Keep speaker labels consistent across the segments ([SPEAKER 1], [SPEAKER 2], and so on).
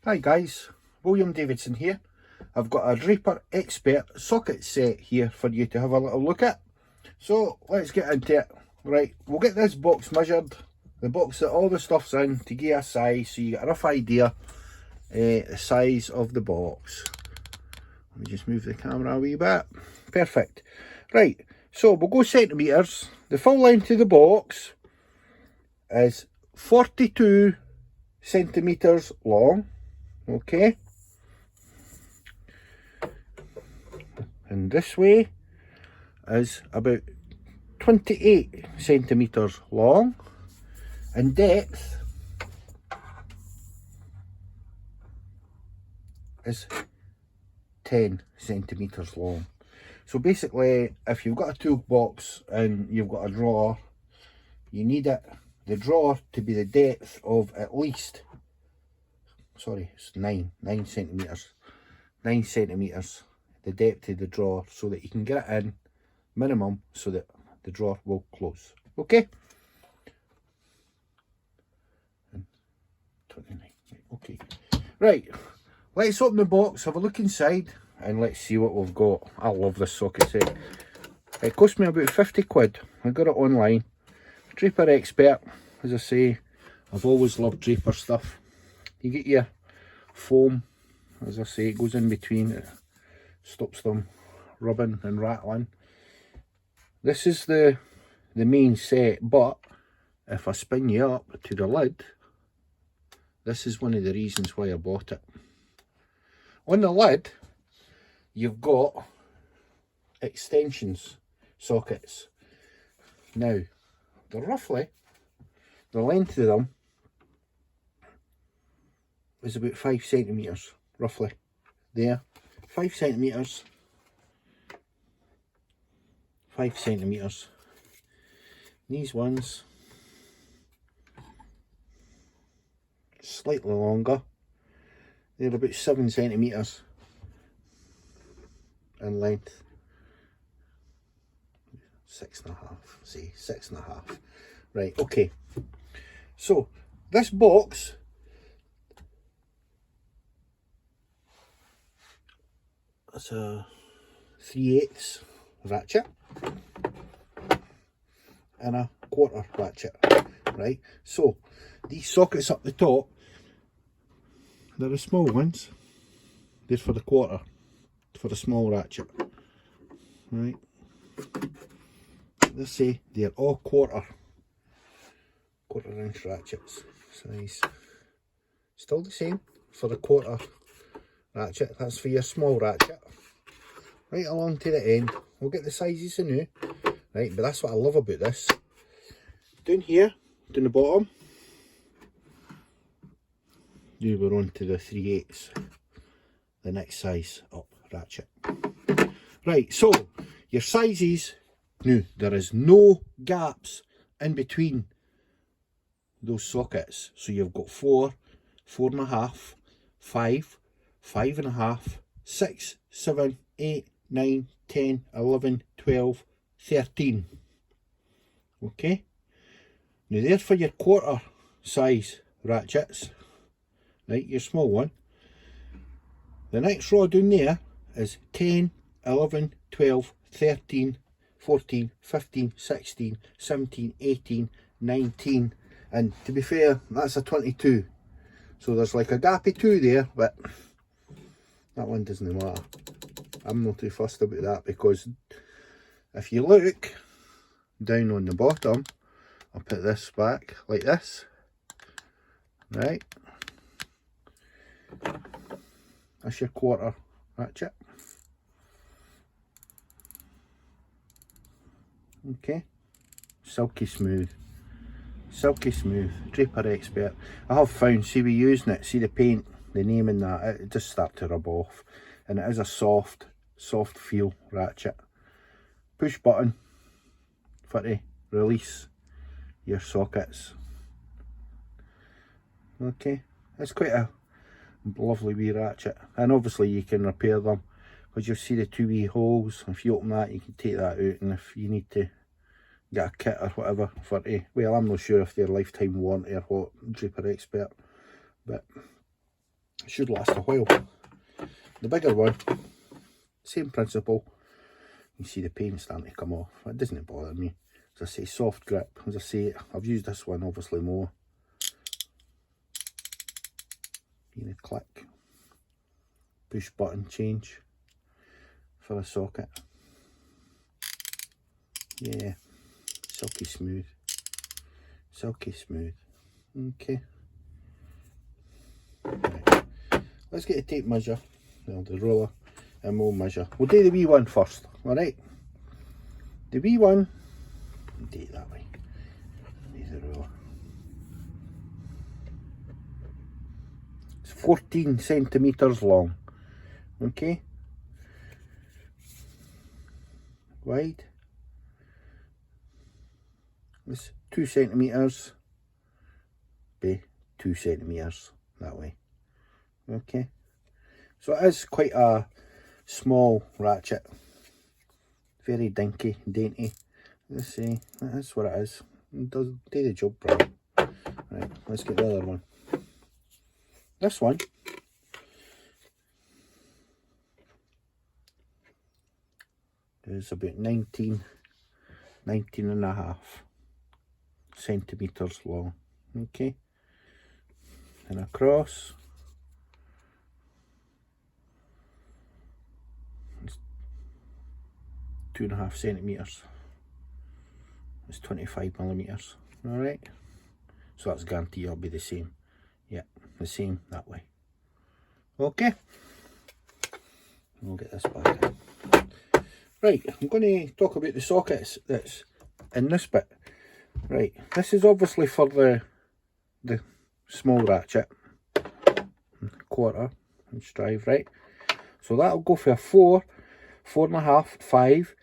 [SPEAKER 1] Hi guys, William Davidson here. I've got a Draper Expert socket set here for you to have a little look at. So let's get into it. Right, we'll get this box measured, the box that all the stuff's in, to give you a size so you get a rough idea the size of the box. Let me just move the camera a wee bit. Perfect. Right, so we'll go centimetres. The full length of the box is 42 centimetres long. Okay, and this way is about 28 centimetres long, and depth is 10 centimetres long. So basically, if you've got a toolbox and you've got a drawer, you need the drawer to be the depth of at least, sorry, it's 9 centimetres, 9 centimetres, the depth of the drawer, so that you can get it in minimum so that the drawer will close. Okay, 29. Okay, right, let's open the box, have a look inside, and let's see what we've got. I love this socket set. It cost me about 50 quid. I got it online. Draper Expert, as I say, I've always loved Draper stuff. You get your foam, as I say, it goes in between, it stops them rubbing and rattling. This is the main set, but if I spin you up to the lid, this is one of the reasons why I bought it. On the lid, you've got extensions sockets. Now, they're roughly, the length of them is about 5 centimetres, roughly. There, 5 centimetres, 5 centimetres. These ones, slightly longer, they're about 7 centimetres in length. 6.5, say 6.5. Right, okay. So, this box is a 3/8 ratchet and a 1/4 ratchet. Right, so these sockets up the top, they're the small ones. They're for the 1/4, for the small ratchet. Right, let's say they're all 1/4 inch ratchets. Size still the same for the 1/4 ratchet. That's for your small ratchet. Right along to the end, we'll get the sizes anew. Right, but that's what I love about this. Down here, down the bottom, you we're on to the 3/8, the next size up ratchet. Right, so your sizes, now there is no gaps in between those sockets. So you've got 4, 4.5, 5, 5.5, 6, 7, 8, 9, 10, 11, 12, 13. Okay, now they're for your 1/4 size ratchets, right, your small one. The next row down there is 10, 11, 12, 13, 14, 15, 16, 17, 18, 19, and to be fair, that's a 22. So there's like a gap of 2 there, but that one doesn't matter. I'm not too fussed about that, because if you look down on the bottom, I'll put this back like this, right, that's your 1/4 ratchet. Okay, silky smooth, Draper Expert. I have found, see we using it, see the paint, the name in that, it just starts to rub off, and it is a soft feel ratchet. Push button for to release your sockets. Okay, it's quite a lovely wee ratchet, and obviously you can repair them, because you'll see the 2 wee holes. If you open that, you can take that out, and if you need to get a kit or whatever for a, well, I'm not sure if they're lifetime warranty or what, Draper Expert, but It should last a while. The bigger one, same principle. You can see the paint starting to come off. It doesn't bother me. As I say, soft grip. As I say, I've used this one obviously more. You know, click, push button change for a socket. Yeah, silky smooth. Silky smooth. Okay. Right. Let's get a tape measure, well, the ruler, and we'll measure. We'll do the wee one first, alright? The wee one, do it that way. There's the ruler. It's 14 centimetres long, okay? Wide. It's 2 centimetres by 2 centimetres that way. Okay, so it is quite a small ratchet, very dinky, dainty. Let's see, that's what it is. It does do the job right. Right, let's get the other one. This one is about 19 and a half centimetres long. Okay, and across it's 2.5 centimetres. It's 25 millimetres. All right, so that's guaranteed it'll be the same. Yeah, the same that way. Okay, we'll get this back in. Right, I'm going to talk about the sockets that's in this bit. Right, this is obviously for the small ratchet, 1/4 inch drive, right? So that'll go for a 4, 4.5, 5,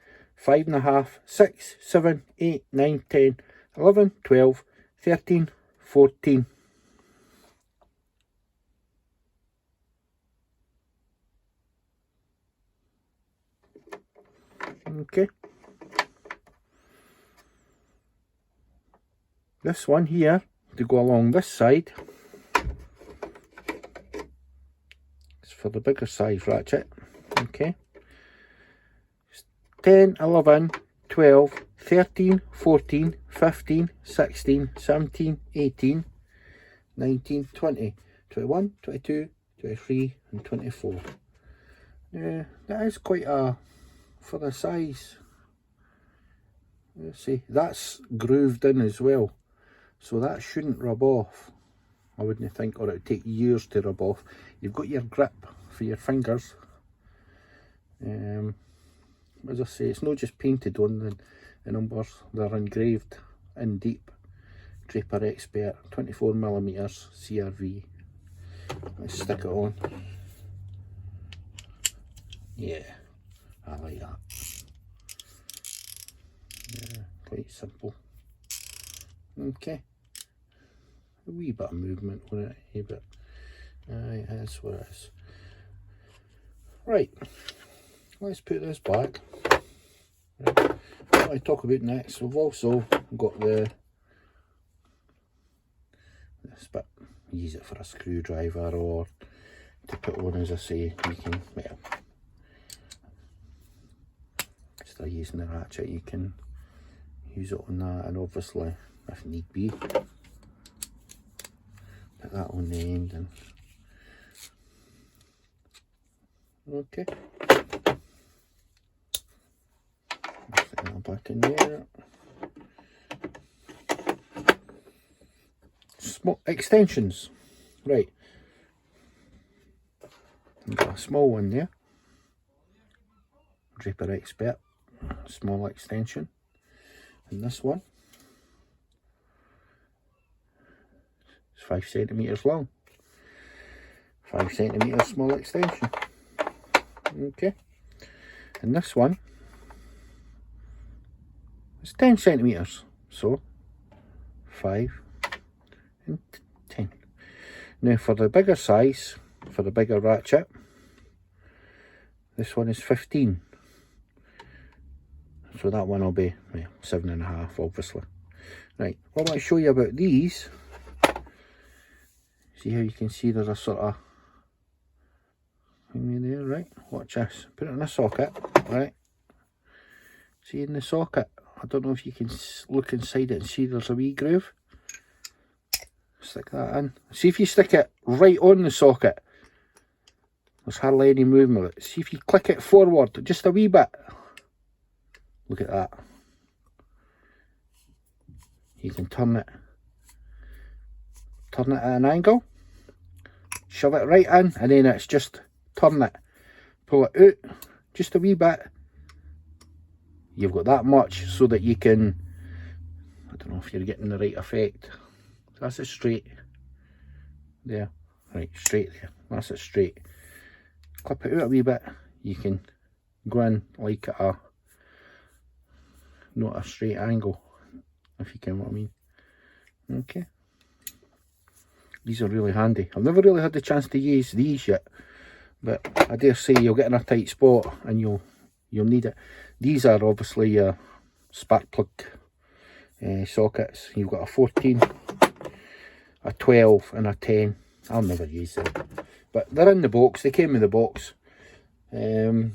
[SPEAKER 1] 5.5, 6, 7, 8, 9, 10, 11, 12, 13, 14. Okay. This one here, to go along this side, it's for the bigger size ratchet. Okay. 10, 11, 12, 13, 14, 15, 16, 17, 18, 19, 20, 21, 22, 23 and 24. Yeah, that is quite a, for the size. Let's see, that's grooved in as well, so that shouldn't rub off, I wouldn't think, or it would take years to rub off. You've got your grip for your fingers. As I say, it's not just painted on the numbers, they're engraved in deep. Draper Expert, 24mm CRV. Let's stick it on. Yeah, I like that. Yeah, quite simple. Okay, a wee bit of movement on it, but that's what it is. Right, let's put this back. Right. What I talk about next, we've also got this bit. Use it for a screwdriver or to put on, as I say. You can, well, instead of using the ratchet, you can use it on that, and obviously, if need be, put that on the end. And okay, stick that back in there. Small extensions, right? I've got a small one there. Draper Expert, small extension, and this one is 5 centimetres long. 5 centimetres small extension. Okay, and this one is 10 centimetres, so 5 and 10. Now for the bigger size, for the bigger ratchet, this one is 15. So that one will be, well, 7.5 obviously. Right, what I want to show you about these, see how you can see there's a sort of Right, watch this. Put it in a socket, right? See in the socket? I don't know if you can look inside it and see there's a wee groove. Stick that in. See if you stick it right on the socket. There's hardly any movement of it. See if you click it forward just a wee bit. Look at that. You can turn it at an angle. Shove it right in, and then it's just turn it. Pull it out just a wee bit. You've got that much so that you can, I don't know if you're getting the right effect. That's it straight. There. Right, straight there. That's it straight. Clip it out a wee bit. You can go in like a, not a straight angle, if you can what I mean. Okay. These are really handy. I've never really had the chance to use these yet, but I dare say you'll get in a tight spot and you'll need it. These are obviously spark plug sockets. You've got a 14, a 12 and a 10. I'll never use them, but they're in the box. They came in the box. This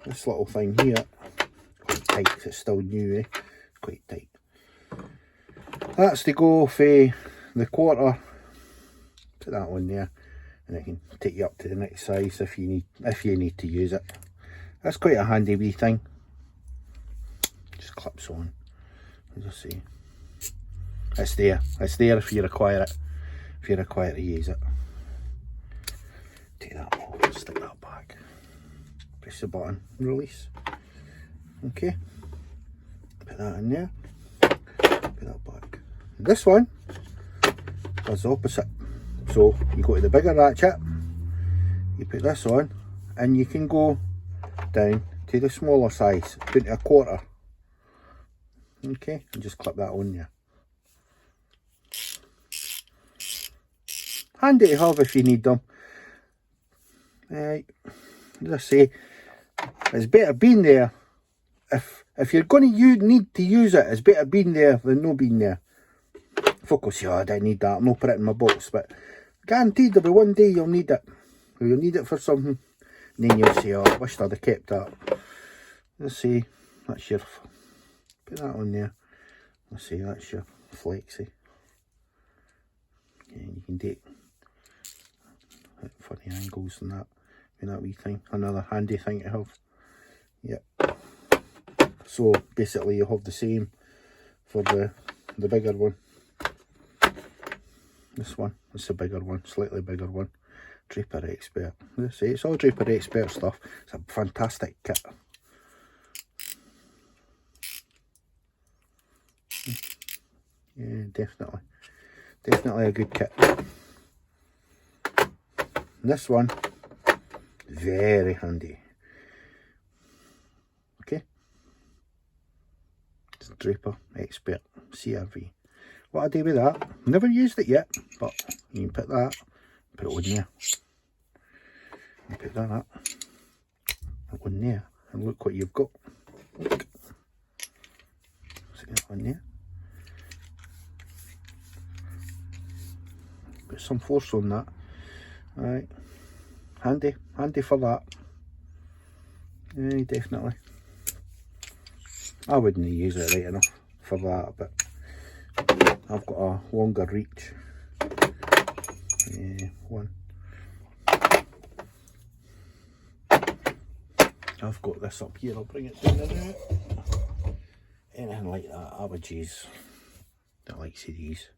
[SPEAKER 1] little thing here, quite tight because it's still new, eh? Quite tight. That's to go for the quarter. Put that one there, and it can take you up to the next size if you need to use it. That's quite a handy wee thing. Just clips on. As I say, it's there. It's there if you require it. If you require to use it. Take that off. Stick that back. Press the button. Release. Okay. Put that in there. Put that back. This one does the opposite. So you go to the bigger ratchet, you put this on, and you can go down to the smaller size, down to a quarter. Okay, and just clip that on there. Handy to have if you need them. As I say, it's better being there. If you're going to need to use it, it's better being there than no being there. Folk will say, oh, I don't need that, I'm not put it in my box, but guaranteed there'll be one day you'll need it. Or you'll need it for something, and then you'll say, oh, I wish I'd have kept that. Let's see, that's your, put that on there. Let's see, that's your flexi. And you can take funny angles and that, and that wee thing. Another handy thing to have. Yep. So basically you have the same for the bigger one. This one, it's a bigger one, slightly bigger one. Draper Expert. Let's see, it's all Draper Expert stuff. It's a fantastic kit. Yeah, definitely. Definitely a good kit. And this one, very handy. Okay. It's Draper Expert CRV. What I do with that, never used it yet, but you can put that, put it on there. And put that up, on there, and look what you've got. Look. Stick that on there. Put some force on that. Alright. Handy for that. Yeah, definitely. I wouldn't use it right enough for that, but I've got a longer reach. One. I've got this up here, I'll bring it down there. Anything like that, I would use. Don't like to see these.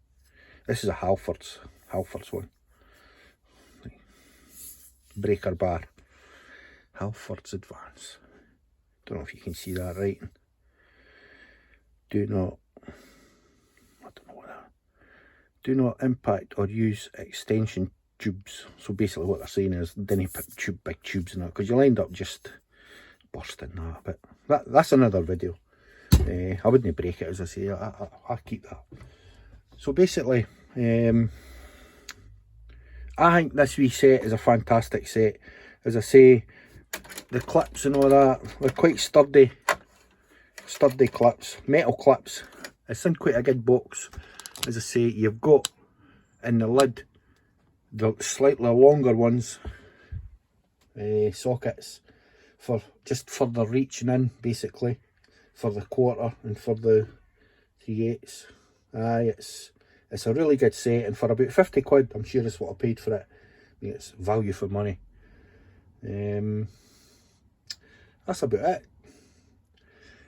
[SPEAKER 1] This is a Halfords one. Breaker bar. Halfords Advance. Don't know if you can see that right. Do not impact or use extension tubes. So basically what they're saying is didn't put big tubes in it, because you'll end up just bursting that. But that's another video. I wouldn't break it, as I say. I keep that. So basically, I think this wee set is a fantastic set. As I say, the clips and all that, they're quite sturdy clips, metal clips. It's in quite a good box. As I say, you've got in the lid the slightly longer ones, sockets for just further reaching in, basically, for the 1/4 and for the 3/8. Aye, it's a really good set, and for about 50 quid, I'm sure is what I paid for it. I mean, it's value for money. That's about it.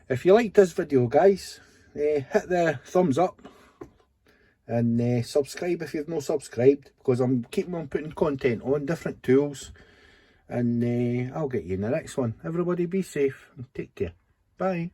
[SPEAKER 1] If you liked this video, guys, hit the thumbs up and subscribe if you've not subscribed, because I'm keeping on putting content on different tools, and I'll get you in the next one. Everybody be safe and take care. Bye.